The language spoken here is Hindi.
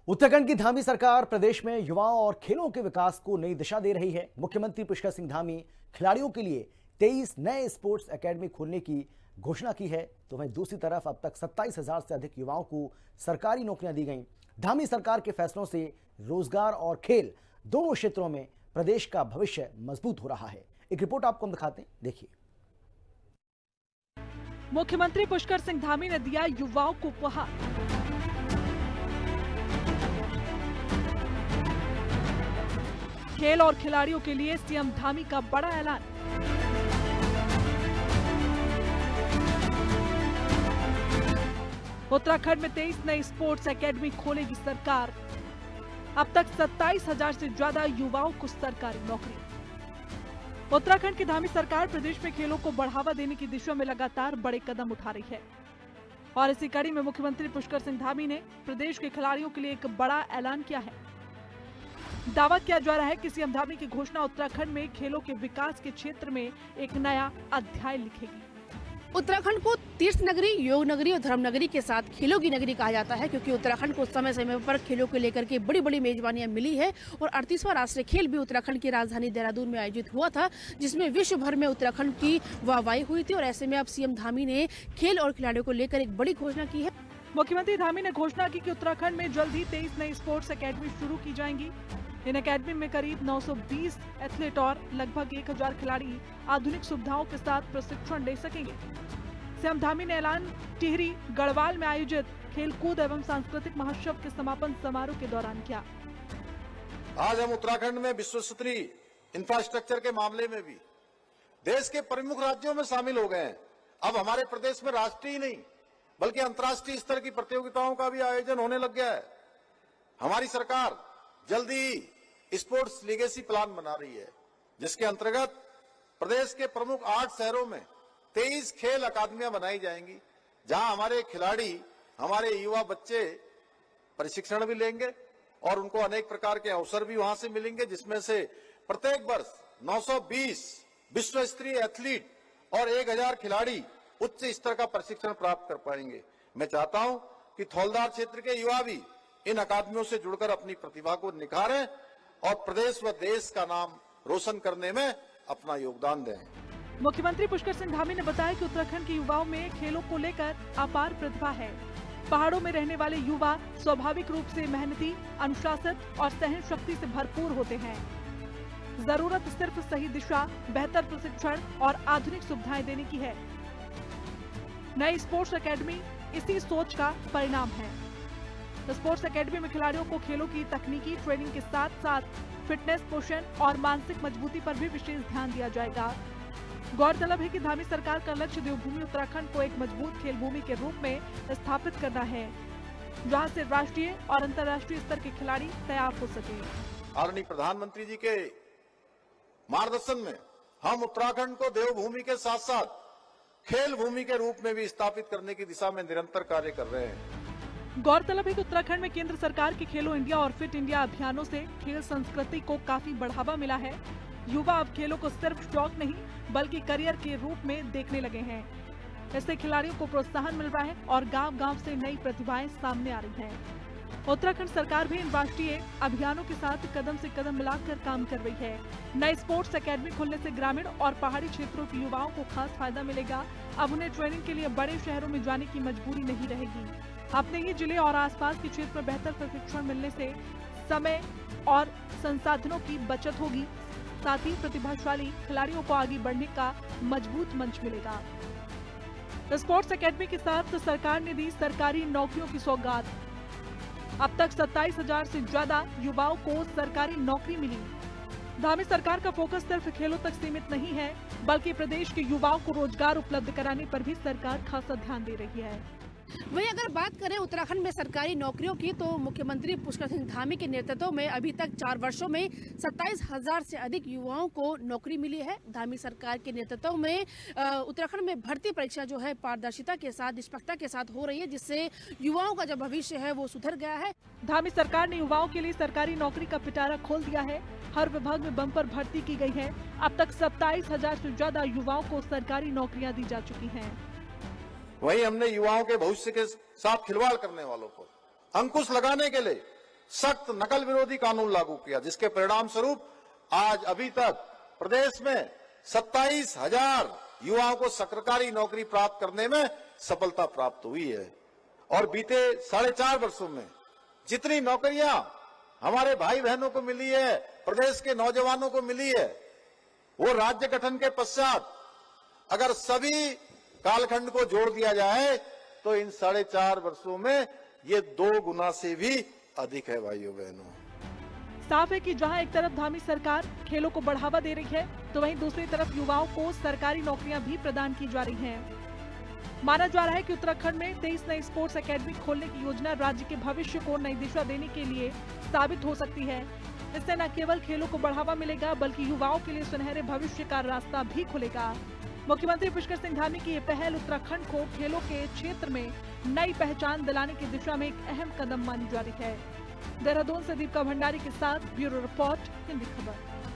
उत्तराखंड की धामी सरकार प्रदेश में युवाओं और खेलों के विकास को नई दिशा दे रही है। मुख्यमंत्री पुष्कर सिंह धामी खिलाड़ियों के लिए 23 नए स्पोर्ट्स एकेडमी खोलने की घोषणा की है। तो वहीं दूसरी तरफ अब तक 27,000 से अधिक युवाओं को सरकारी नौकरियां दी गईं। धामी सरकार के फैसलों से रोजगार और खेल दोनों क्षेत्रों में प्रदेश का भविष्य मजबूत हो रहा है। एक रिपोर्ट आपको हम दिखाते हैं, देखिए। मुख्यमंत्री पुष्कर सिंह धामी ने दिया युवाओं को उपहार। खेल और खिलाड़ियों के लिए सीएम धामी का बड़ा ऐलान। उत्तराखंड में 23 नई स्पोर्ट्स एकेडमी खोलेगी सरकार। अब तक 27,000 से ज्यादा युवाओं को सरकारी नौकरी। उत्तराखंड की धामी सरकार प्रदेश में खेलों को बढ़ावा देने की दिशा में लगातार बड़े कदम उठा रही है और इसी कड़ी में मुख्यमंत्री पुष्कर सिंह धामी ने प्रदेश के खिलाड़ियों के लिए एक बड़ा ऐलान किया है। दावा किया जा रहा है कि सीएम धामी की घोषणा उत्तराखंड में खेलों के विकास के क्षेत्र में एक नया अध्याय लिखेगी। उत्तराखंड को तीर्थ नगरी, योग नगरी और धर्म नगरी के साथ खेलों की नगरी कहा जाता है, क्योंकि उत्तराखंड को समय समय पर खेलों को लेकर के बड़ी बड़ी मेजबानियां मिली है और 38वां राष्ट्रीय खेल भी उत्तराखंड की राजधानी देहरादून में आयोजित हुआ था, जिसमें विश्व भर में उत्तराखंड की वाहवाही हुई थी। और ऐसे में अब सीएम धामी ने खेल और खिलाड़ियों को लेकर एक बड़ी घोषणा की है। मुख्यमंत्री धामी ने घोषणा की कि उत्तराखंड में जल्द ही 23 नई स्पोर्ट्स एकेडमी शुरू की जाएंगी। इन एकेडमी में करीब 920 एथलीट और लगभग 1000 खिलाड़ी आधुनिक सुविधाओं के साथ प्रशिक्षण ले सकेंगे। सीएम धामी ने ऐलान टिहरी गढ़वाल में आयोजित खेलकूद एवं सांस्कृतिक महोत्सव के समापन समारोह के दौरान किया। आज हम उत्तराखंड में विश्व स्तरीय इंफ्रास्ट्रक्चर के मामले में भी देश के प्रमुख राज्यों में शामिल हो गए हैं। अब हमारे प्रदेश में राष्ट्रीय नहीं बल्कि अंतर्राष्ट्रीय स्तर की प्रतियोगिताओं का भी आयोजन होने लग गया है। हमारी सरकार जल्दी ही स्पोर्ट्स लीगेसी प्लान बना रही है, जिसके अंतर्गत प्रदेश के प्रमुख 8 शहरों में 23 खेल अकादमियां बनाई जाएंगी, जहां हमारे खिलाड़ी, हमारे युवा बच्चे प्रशिक्षण भी लेंगे और उनको अनेक प्रकार के अवसर भी वहां से मिलेंगे, जिसमें से प्रत्येक वर्ष 920 विश्व स्तरीय एथलीट और 1000 खिलाड़ी उच्च स्तर का प्रशिक्षण प्राप्त कर पाएंगे। मैं चाहता हूं कि थौलदार क्षेत्र के युवा भी इन अकादमियों से जुड़कर अपनी प्रतिभा को निखारें और प्रदेश व देश का नाम रोशन करने में अपना योगदान दें। मुख्यमंत्री पुष्कर सिंह धामी ने बताया कि उत्तराखंड के युवाओं में खेलों को लेकर अपार प्रतिभा है। पहाड़ों में रहने वाले युवा स्वाभाविक रूप से मेहनती, अनुशासित और सहन शक्ति से भरपूर होते हैं। जरूरत सिर्फ सही दिशा, बेहतर प्रशिक्षण और आधुनिक सुविधाएं देने की है। नई स्पोर्ट्स एकेडमी इसी सोच का परिणाम है। स्पोर्ट्स एकेडमी में खिलाड़ियों को खेलों की तकनीकी ट्रेनिंग के साथ साथ फिटनेस, पोषण और मानसिक मजबूती पर भी विशेष ध्यान दिया जाएगा। गौरतलब है कि धामी सरकार का लक्ष्य देवभूमि उत्तराखंड को एक मजबूत खेल भूमि के रूप में स्थापित करना है, जहां से राष्ट्रीय और अंतर्राष्ट्रीय स्तर के खिलाड़ी तैयार हो सके। आदरणीय प्रधानमंत्री जी के मार्गदर्शन में हम उत्तराखंड को देवभूमि के साथ साथ खेल भूमि के रूप में भी स्थापित करने की दिशा में निरंतर कार्य कर रहे हैं। गौरतलब है कि उत्तराखंड में केंद्र सरकार के खेलो इंडिया और फिट इंडिया अभियानों से खेल संस्कृति को काफी बढ़ावा मिला है। युवा अब खेलों को सिर्फ शौक नहीं बल्कि करियर के रूप में देखने लगे हैं। इससे खिलाड़ियों को प्रोत्साहन मिल रहा है और गांव-गांव से नई प्रतिभाएं सामने आ रही हैं। उत्तराखंड सरकार भी इन राष्ट्रीय अभियानों के साथ कदम से कदम मिलाकर काम कर रही है। नई स्पोर्ट्स एकेडमी खुलने से ग्रामीण और पहाड़ी क्षेत्रों के युवाओं को खास फायदा मिलेगा। अब उन्हें ट्रेनिंग के लिए बड़े शहरों में जाने की मजबूरी नहीं रहेगी। अपने ही जिले और आसपास के क्षेत्र में बेहतर प्रशिक्षण मिलने से समय और संसाधनों की बचत होगी। साथ ही प्रतिभाशाली खिलाड़ियों को आगे बढ़ने का मजबूत मंच मिलेगा। स्पोर्ट्स एकेडमी के साथ सरकार ने दी सरकारी नौकरियों की सौगात। अब तक 27,000 से ज्यादा युवाओं को सरकारी नौकरी मिली। धामी सरकार का फोकस सिर्फ खेलों तक सीमित नहीं है, बल्कि प्रदेश के युवाओं को रोजगार उपलब्ध कराने पर भी सरकार खासा ध्यान दे रही है। वहीं अगर बात करें उत्तराखंड में सरकारी नौकरियों की, तो मुख्यमंत्री पुष्कर सिंह धामी के नेतृत्व में अभी तक 4 वर्षों में 27,000 से अधिक युवाओं को नौकरी मिली है। धामी सरकार के नेतृत्व में उत्तराखंड में भर्ती परीक्षा जो है पारदर्शिता के साथ, निष्पक्षता के साथ हो रही है, जिससे युवाओं का जो भविष्य है वो सुधर गया है। धामी सरकार ने युवाओं के लिए सरकारी नौकरी का पिटारा खोल दिया है। हर विभाग में बम्पर भर्ती की गई है। अब तक 27,000 से ज्यादा युवाओं को सरकारी नौकरियां दी जा चुकी हैं। वहीं हमने युवाओं के भविष्य के साथ खिलवाड़ करने वालों को अंकुश लगाने के लिए सख्त नकल विरोधी कानून लागू किया, जिसके परिणाम स्वरूप आज अभी तक प्रदेश में 27,000 युवाओं को सरकारी नौकरी प्राप्त करने में सफलता प्राप्त हुई है। और बीते 4.5 वर्षों में जितनी नौकरियां हमारे भाई बहनों को मिली है, प्रदेश के नौजवानों को मिली है, वो राज्य गठन के पश्चात अगर सभी कालखंड को जोड़ दिया जाए तो इन 4.5 वर्षों में ये 2 गुना से भी अधिक है। भाइयों बहनों, साफ है कि जहां एक तरफ धामी सरकार खेलों को बढ़ावा दे रही है, तो वहीं दूसरी तरफ युवाओं को सरकारी नौकरियां भी प्रदान की जा रही हैं। माना जा रहा है कि उत्तराखंड में 23 नई स्पोर्ट्स एकेडमी खोलने की योजना राज्य के भविष्य को नई दिशा देने के लिए साबित हो सकती है। इससे न केवल खेलों को बढ़ावा मिलेगा, बल्कि युवाओं के लिए सुनहरे भविष्य का रास्ता भी खुलेगा। मुख्यमंत्री पुष्कर सिंह धामी की ये पहल उत्तराखंड को खेलों के क्षेत्र में नई पहचान दिलाने की दिशा में एक अहम कदम मानी जा रही है। देहरादून से दीपिका भंडारी के साथ ब्यूरो रिपोर्ट, हिंदी खबर।